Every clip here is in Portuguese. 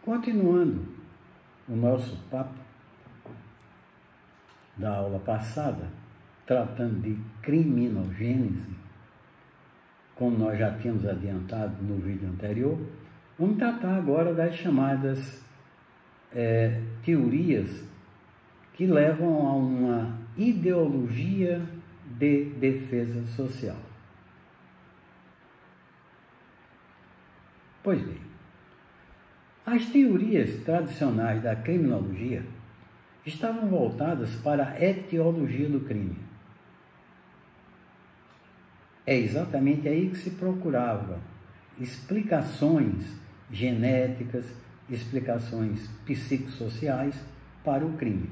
Continuando o nosso papo da aula passada, tratando de criminogênese, como nós já tínhamos adiantado no vídeo anterior, vamos tratar agora das chamadas teorias que levam a uma ideologia de defesa social. Pois bem, as teorias tradicionais da criminologia estavam voltadas para a etiologia do crime. É exatamente aí que se procurava explicações genéticas, explicações psicossociais para o crime.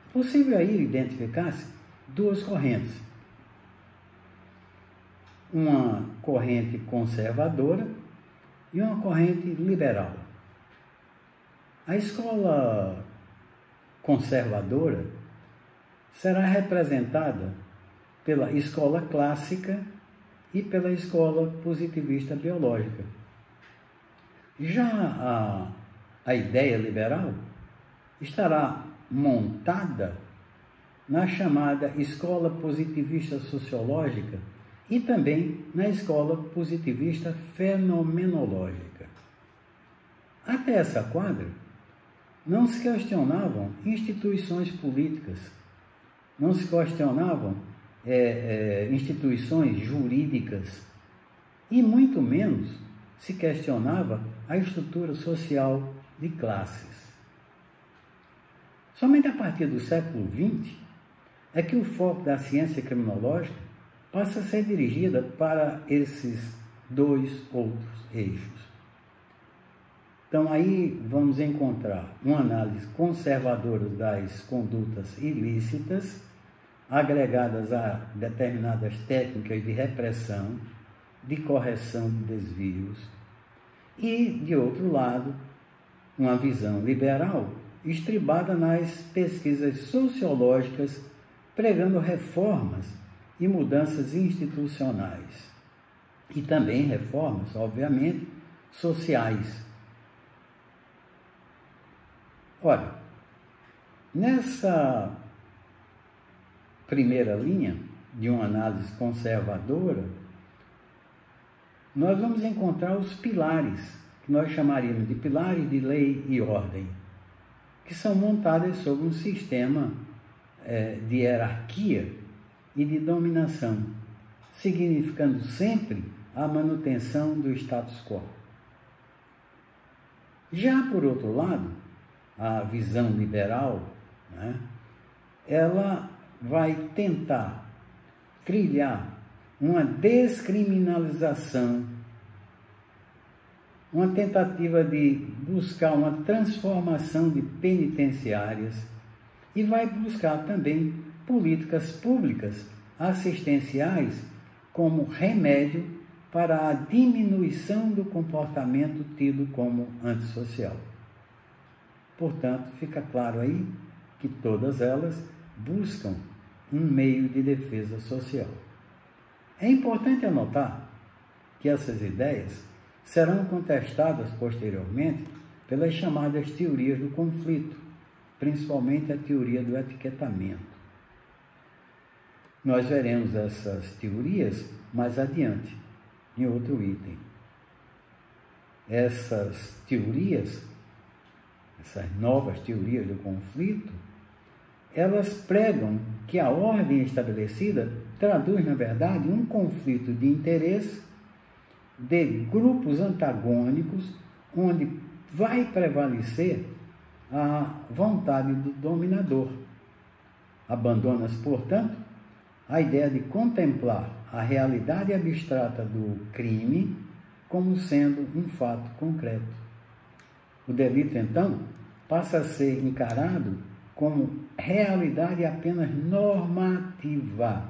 É possível aí identificar-se duas correntes. Uma corrente conservadora e uma corrente liberal. A escola conservadora será representada pela escola clássica e pela escola positivista biológica. Já a ideia liberal estará montada na chamada escola positivista sociológica e também na escola positivista fenomenológica. Até essa quadra, não se questionavam instituições políticas, não se questionavam instituições jurídicas e muito menos se questionava a estrutura social de classes. Somente a partir do século XX é que o foco da ciência criminológica passa a ser dirigida para esses dois outros eixos. Então aí vamos encontrar uma análise conservadora das condutas ilícitas, agregadas a determinadas técnicas de repressão, de correção de desvios, e, de outro lado, uma visão liberal estribada nas pesquisas sociológicas, pregando reformas e mudanças institucionais, e também reformas, obviamente, sociais. Ora, nessa primeira linha de uma análise conservadora, nós vamos encontrar os pilares, que nós chamaríamos de pilares de lei e ordem, que são montados sobre um sistema de hierarquia e de dominação, significando sempre a manutenção do status quo. Já por outro lado, a visão liberal, ela vai tentar trilhar uma descriminalização, uma tentativa de buscar uma transformação de penitenciárias e vai buscar também políticas públicas assistenciais como remédio para a diminuição do comportamento tido como antissocial. Portanto, fica claro aí que todas elas buscam um meio de defesa social. É importante anotar que essas ideias serão contestadas posteriormente pelas chamadas teorias do conflito, principalmente a teoria do etiquetamento. Nós veremos essas teorias mais adiante, em outro item. Essas teorias, essas novas teorias do conflito, elas pregam que a ordem estabelecida traduz, na verdade, um conflito de interesse de grupos antagônicos, onde vai prevalecer a vontade do dominador. Abandona-se, portanto, a ideia de contemplar a realidade abstrata do crime como sendo um fato concreto. O delito, então, passa a ser encarado como realidade apenas normativa.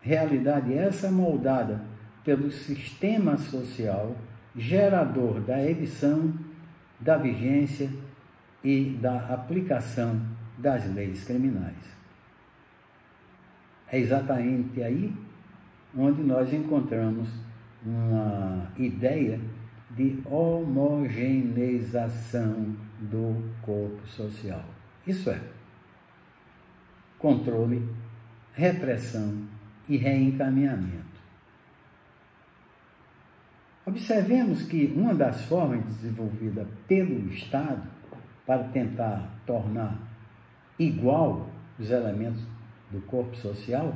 Realidade essa moldada pelo sistema social, gerador da edição, da vigência e da aplicação das leis criminais. É exatamente aí onde nós encontramos uma ideia de homogeneização do corpo social. Isso é, controle, repressão e reencaminhamento. Observemos que uma das formas desenvolvidas pelo Estado para tentar tornar igual os elementos do corpo social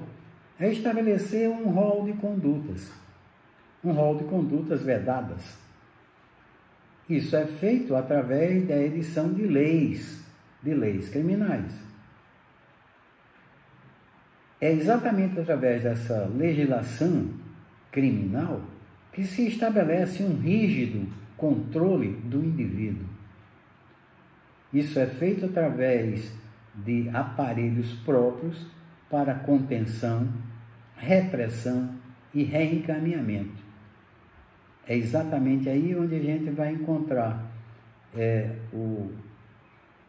é estabelecer um rol de condutas vedadas. Isso é feito através da edição de leis criminais. É exatamente através dessa legislação criminal que se estabelece um rígido controle do indivíduo. Isso é feito através de aparelhos próprios para contenção, repressão e reencaminhamento. É exatamente aí onde a gente vai encontrar o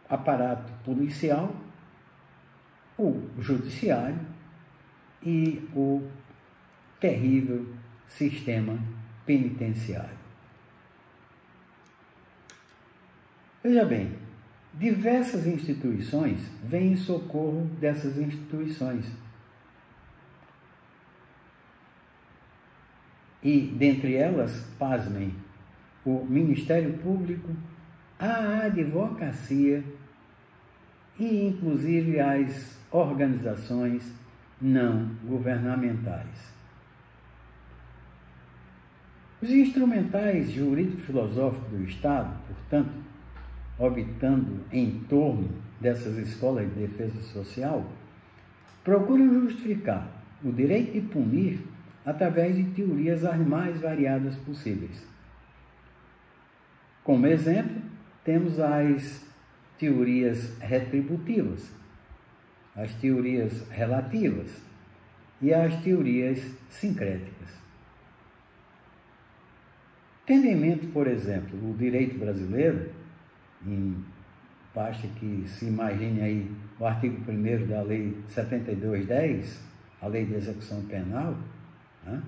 aparato policial, o judiciário e o terrível sistema penitenciário. Veja bem, diversas instituições vêm em socorro dessas instituições. E, dentre elas, pasmem, o Ministério Público, a advocacia e, inclusive, as organizações não governamentais. Os instrumentais jurídico-filosóficos do Estado, portanto, orbitando em torno dessas escolas de defesa social, procuram justificar o direito de punir através de teorias as mais variadas possíveis. Como exemplo, temos as teorias retributivas, as teorias relativas e as teorias sincréticas. Tendo em mente, por exemplo, o direito brasileiro, basta que se imagine aí o artigo 1º da Lei 7210, a Lei de Execução Penal, né?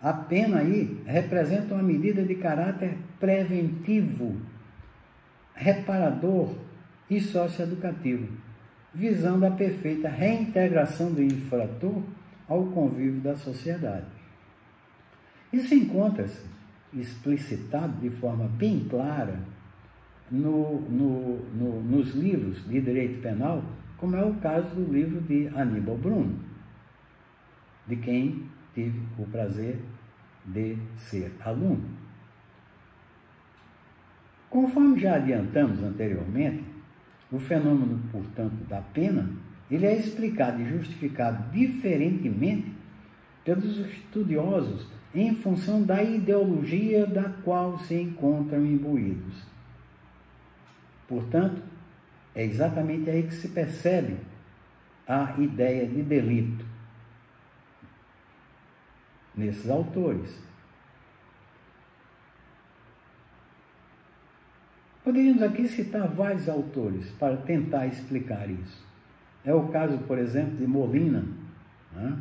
A pena aí representa uma medida de caráter preventivo, reparador e socioeducativo, visando a perfeita reintegração do infrator ao convívio da sociedade. Isso encontra-se explicitado de forma bem clara nos livros de direito penal, como é o caso do livro de Aníbal Bruno, de quem tive o prazer de ser aluno. Conforme já adiantamos anteriormente, o fenômeno, portanto, da pena, ele é explicado e justificado diferentemente pelos estudiosos em função da ideologia da qual se encontram imbuídos. Portanto, é exatamente aí que se percebe a ideia de delito nesses autores. Poderíamos aqui citar vários autores para tentar explicar isso. É o caso, por exemplo, de Molina, né?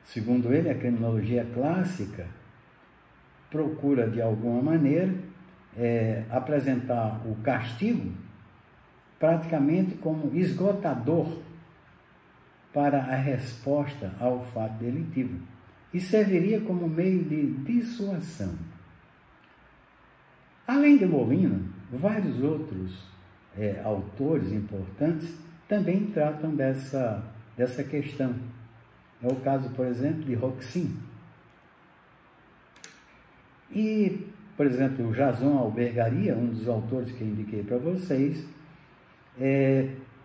Segundo ele, a criminologia clássica procura, de alguma maneira, apresentar o castigo praticamente como esgotador para a resposta ao fato delitivo e serviria como meio de dissuasão. Além de Molina, vários outros autores importantes também tratam dessa questão. É o caso, por exemplo, de Roxin. E, por exemplo, o Jason Albergaria, um dos autores que eu indiquei para vocês,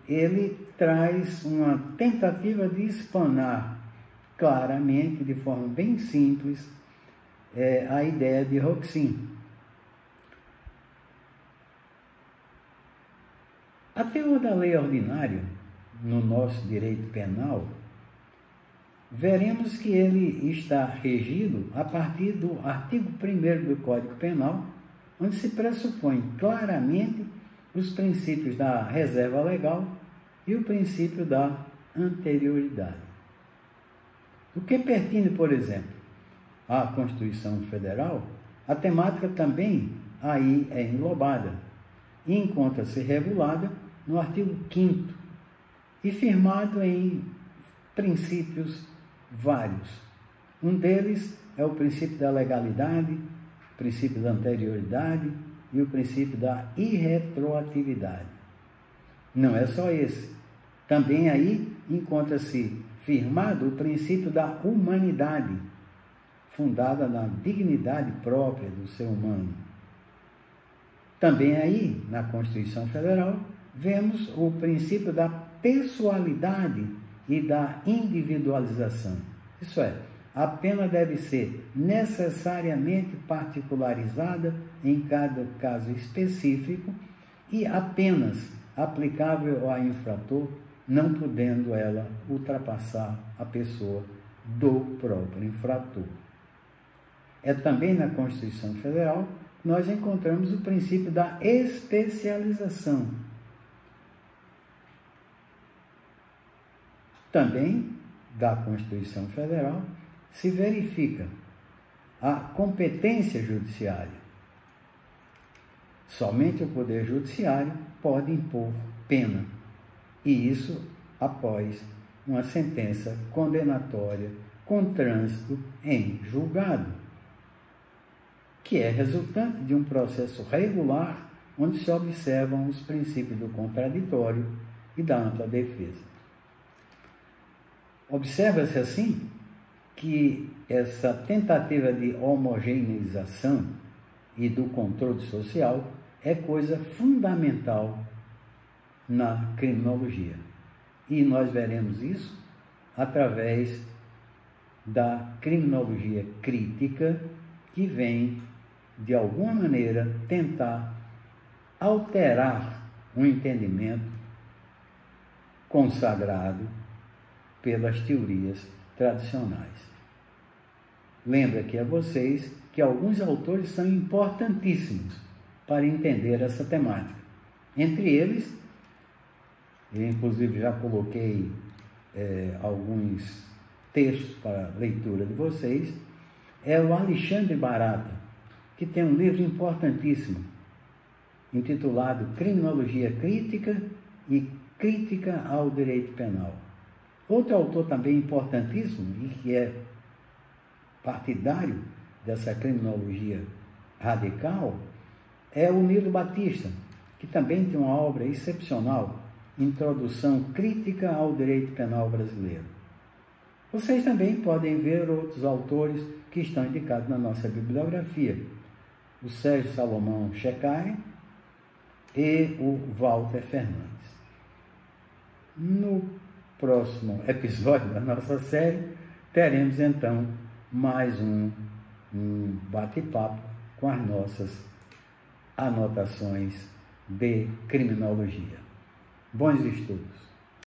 ele traz uma tentativa de explanar claramente, de forma bem simples, a ideia de Roxin. A teoria da lei ordinária, no nosso direito penal, veremos que ele está regido a partir do artigo 1º do Código Penal, onde se pressupõe claramente os princípios da reserva legal e o princípio da anterioridade. O que pertine, por exemplo, à Constituição Federal A temática também aí é englobada e encontra-se regulada no artigo 5º e firmado em princípios vários. Um deles é o princípio da legalidade, o princípio da anterioridade e o princípio da irretroatividade. Não é só esse. Também aí encontra-se firmado o princípio da humanidade, fundada na dignidade própria do ser humano. Também aí, na Constituição Federal, vemos o princípio da pessoalidade e da individualização. Isso é, a pena deve ser necessariamente particularizada em cada caso específico e apenas aplicável ao infrator, não podendo ela ultrapassar a pessoa do próprio infrator. É também na Constituição Federal que nós encontramos o princípio da especialização. Também da Constituição Federal se verifica a competência judiciária. Somente o Poder Judiciário pode impor pena, e isso após uma sentença condenatória com trânsito em julgado, que é resultante de um processo regular onde se observam os princípios do contraditório e da ampla defesa. Observa-se assim que essa tentativa de homogeneização e do controle social é coisa fundamental na criminologia. E nós veremos isso através da criminologia crítica, que vem, de alguma maneira, tentar alterar um entendimento consagrado pelas teorias tradicionais. Lembro aqui a vocês que alguns autores são importantíssimos para entender essa temática. Entre eles, eu inclusive já coloquei alguns textos para leitura de vocês, é o Alexandre Barata, que tem um livro importantíssimo, intitulado Criminologia Crítica e Crítica ao Direito Penal. Outro autor também importantíssimo e que é partidário dessa criminologia radical é o Nilo Batista, que também tem uma obra excepcional, Introdução Crítica ao Direito Penal Brasileiro. Vocês também podem ver outros autores que estão indicados na nossa bibliografia, o Sérgio Salomão Checai e o Walter Fernandes. No próximo episódio da nossa série, teremos então mais um bate-papo com as nossas anotações de criminologia. Bons estudos!